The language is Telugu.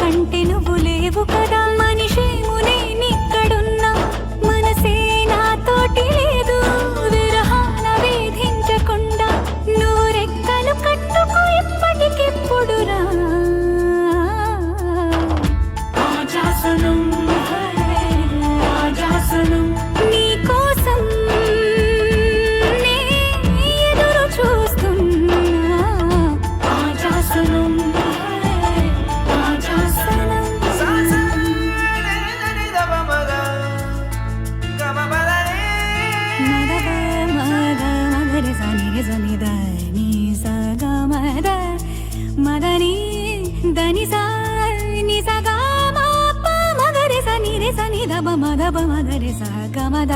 అంటే నువ్వు లేవు కదా. మనిషేమో నేనిక్కడున్నా మనసే నాతోటి లేదు. విరహాన వేధించకుండా నువ్వు రెక్కలు కట్టుకు ఎప్పటికెప్పుడు రా. ఆజాసనం ఆజాసనం నీకోసం నే ఎదురు చూస్తున్నా. ఆజాసనం ఆజాసనం మగరి సని సని దని సగ మద మదని దని సని సగ మ ప మగరి సని రే సని ద బ మద బ మగరి సగ మద